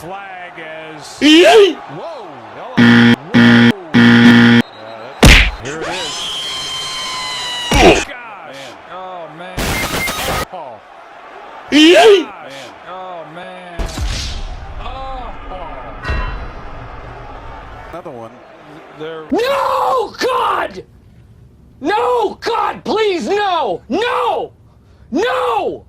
flag as. Whoa! Whoa! Here it is. Gosh! Man. Oh man! Oh, Man. oh man! Oh! Another one. There. No, God! No, God, please, no! No! No!